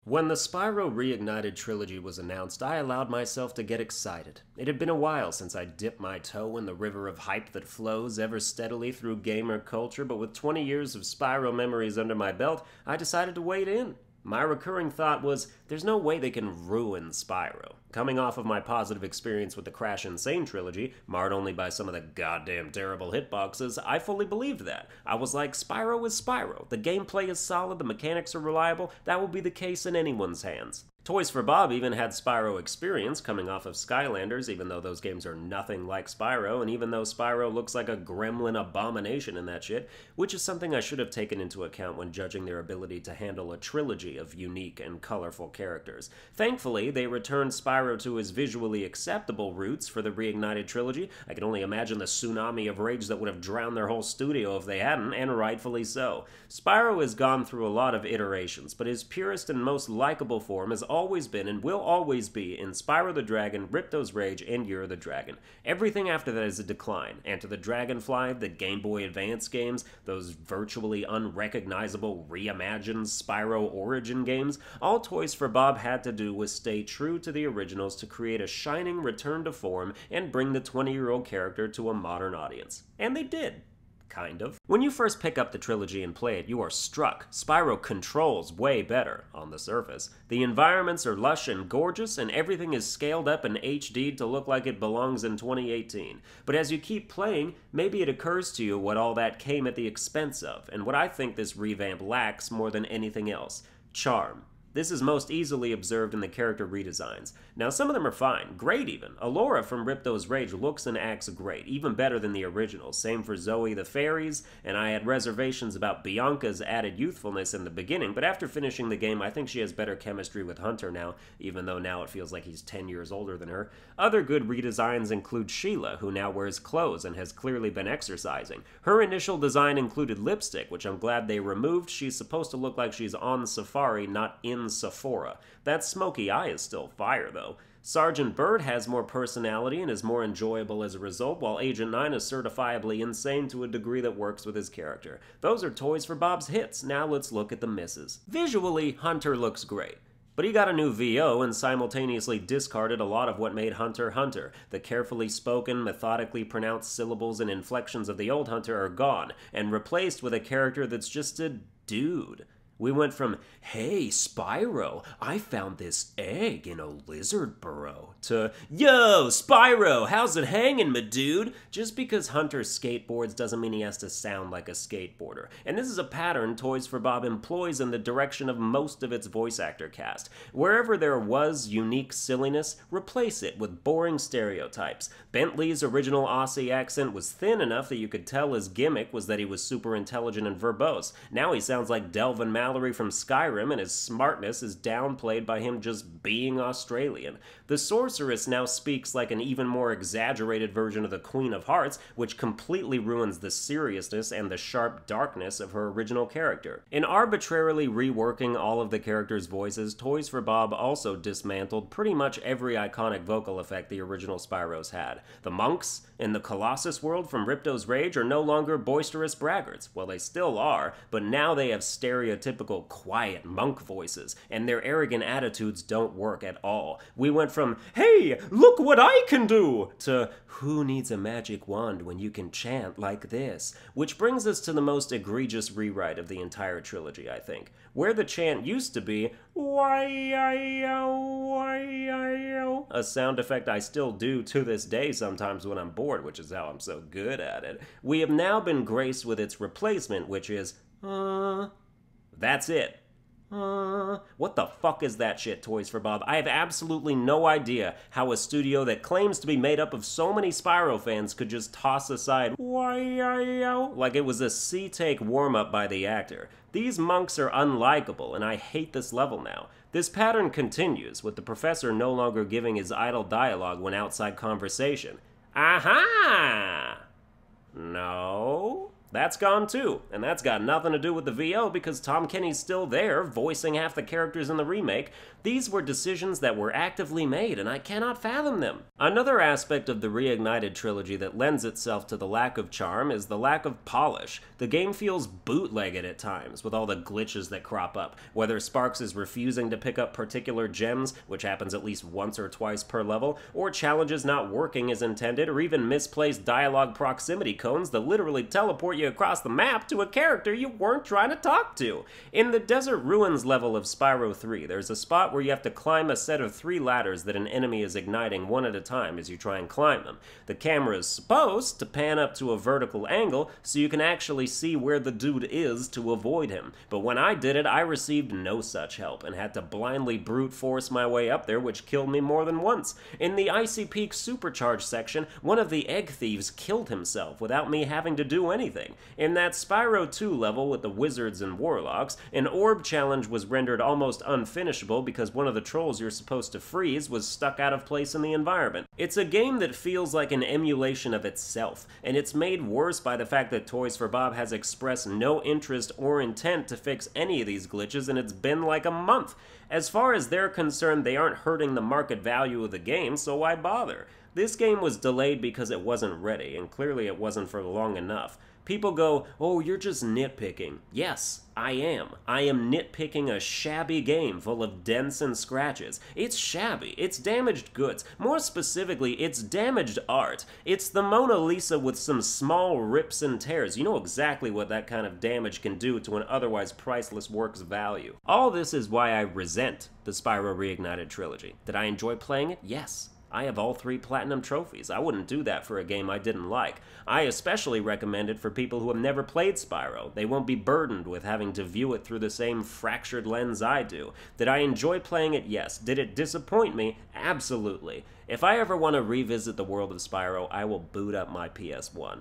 When the Spyro Reignited Trilogy was announced, I allowed myself to get excited. It had been a while since I dipped my toe in the river of hype that flows ever steadily through gamer culture, but with 20 years of Spyro memories under my belt, I decided to wade in. My recurring thought was, there's no way they can ruin Spyro. Coming off of my positive experience with the Crash Insane trilogy, marred only by some of the goddamn terrible hitboxes, I fully believed that. I was like, Spyro is Spyro. The gameplay is solid, the mechanics are reliable, that will be the case in anyone's hands. Toys for Bob even had Spyro Experience coming off of Skylanders, even though those games are nothing like Spyro, and even though Spyro looks like a gremlin abomination in that shit, which is something I should have taken into account when judging their ability to handle a trilogy of unique and colorful characters. Thankfully, they returned Spyro to his visually acceptable roots for the Reignited Trilogy. I can only imagine the tsunami of rage that would have drowned their whole studio if they hadn't, and rightfully so. Spyro has gone through a lot of iterations, but his purest and most likable form is always been and will always be in Spyro the Dragon, Ripto's Rage, and You're the Dragon. Everything after that is a decline. Enter the Dragonfly, the Game Boy Advance games, those virtually unrecognizable reimagined Spyro Origin games, all Toys for Bob had to do was stay true to the originals to create a shining return to form and bring the 20-year-old character to a modern audience. And they did. Kind of. When you first pick up the trilogy and play it, you are struck. Spyro controls way better, on the surface. The environments are lush and gorgeous, and everything is scaled up and HD'd to look like it belongs in 2018. But as you keep playing, maybe it occurs to you what all that came at the expense of, and what I think this revamp lacks more than anything else: charm. This is most easily observed in the character redesigns. Now, some of them are fine, great even. Allura from Ripto's Rage looks and acts great, even better than the original. Same for Zoe the Fairies, and I had reservations about Bianca's added youthfulness in the beginning, but after finishing the game, I think she has better chemistry with Hunter now, even though now it feels like he's 10 years older than her. Other good redesigns include Sheila, who now wears clothes and has clearly been exercising. Her initial design included lipstick, which I'm glad they removed. She's supposed to look like she's on safari, not in Sephora. That smoky eye is still fire, though. Sergeant Bird has more personality and is more enjoyable as a result, while Agent 9 is certifiably insane to a degree that works with his character. Those are Toys for Bob's hits. Now let's look at the misses. Visually, Hunter looks great. But he got a new VO and simultaneously discarded a lot of what made Hunter Hunter. The carefully spoken, methodically pronounced syllables and inflections of the old Hunter are gone, and replaced with a character that's just a dude. We went from, hey, Spyro, I found this egg in a lizard burrow, to, yo, Spyro, how's it hanging, my dude? Just because Hunter skateboards doesn't mean he has to sound like a skateboarder. And this is a pattern Toys for Bob employs in the direction of most of its voice actor cast. Wherever there was unique silliness, replace it with boring stereotypes. Bentley's original Aussie accent was thin enough that you could tell his gimmick was that he was super intelligent and verbose. Now he sounds like Delvin Mallory from Skyrim, and his smartness is downplayed by him just being Australian. The sorceress now speaks like an even more exaggerated version of the Queen of Hearts, which completely ruins the seriousness and the sharp darkness of her original character. In arbitrarily reworking all of the characters' voices, Toys for Bob also dismantled pretty much every iconic vocal effect the original Spyros had. The monks in the Colossus world from Ripto's Rage are no longer boisterous braggarts. Well, they still are, but now they have stereotypical quiet monk voices, and their arrogant attitudes don't work at all. We went from, hey, look what I can do, to, who needs a magic wand when you can chant like this? Which brings us to the most egregious rewrite of the entire trilogy, I think. Where the chant used to be, why-yi-yo, a sound effect I still do to this day sometimes when I'm bored, which is how I'm so good at it, we have now been graced with its replacement, which is, that's it. What the fuck is that shit, Toys for Bob? I have absolutely no idea how a studio that claims to be made up of so many Spyro fans could just toss aside why-yi-yo like it was a C-take warm-up by the actor. These monks are unlikable, and I hate this level now. This pattern continues, with the professor no longer giving his idle dialogue when outside conversation. Aha! No? That's gone too, and that's got nothing to do with the VO because Tom Kenny's still there, voicing half the characters in the remake. These were decisions that were actively made, and I cannot fathom them. Another aspect of the Reignited trilogy that lends itself to the lack of charm is the lack of polish. The game feels bootlegged at times, with all the glitches that crop up, whether Sparks is refusing to pick up particular gems, which happens at least once or twice per level, or challenges not working as intended, or even misplaced dialogue proximity cones that literally teleport you across the map to a character you weren't trying to talk to. In the Desert Ruins level of Spyro 3, there's a spot where you have to climb a set of 3 ladders that an enemy is igniting one at a time as you try and climb them. The camera is supposed to pan up to a vertical angle so you can actually see where the dude is to avoid him, but when I did it, I received no such help and had to blindly brute force my way up there, which killed me more than once. In the Icy Peak Supercharged section, one of the egg thieves killed himself without me having to do anything. In that Spyro 2 level with the wizards and warlocks, an orb challenge was rendered almost unfinishable because one of the trolls you're supposed to freeze was stuck out of place in the environment. It's a game that feels like an emulation of itself, and it's made worse by the fact that Toys for Bob has expressed no interest or intent to fix any of these glitches, and it's been like a month. As far as they're concerned, they aren't hurting the market value of the game, so why bother? This game was delayed because it wasn't ready, and clearly it wasn't for long enough. People go, oh, you're just nitpicking. Yes, I am. I am nitpicking a shabby game full of dents and scratches. It's shabby. It's damaged goods. More specifically, it's damaged art. It's the Mona Lisa with some small rips and tears. You know exactly what that kind of damage can do to an otherwise priceless work's value. All this is why I resent the Spyro Reignited Trilogy. Did I enjoy playing it? Yes. I have all 3 platinum trophies. I wouldn't do that for a game I didn't like. I especially recommend it for people who have never played Spyro. They won't be burdened with having to view it through the same fractured lens I do. Did I enjoy playing it? Yes. Did it disappoint me? Absolutely. If I ever want to revisit the world of Spyro, I will boot up my PS1.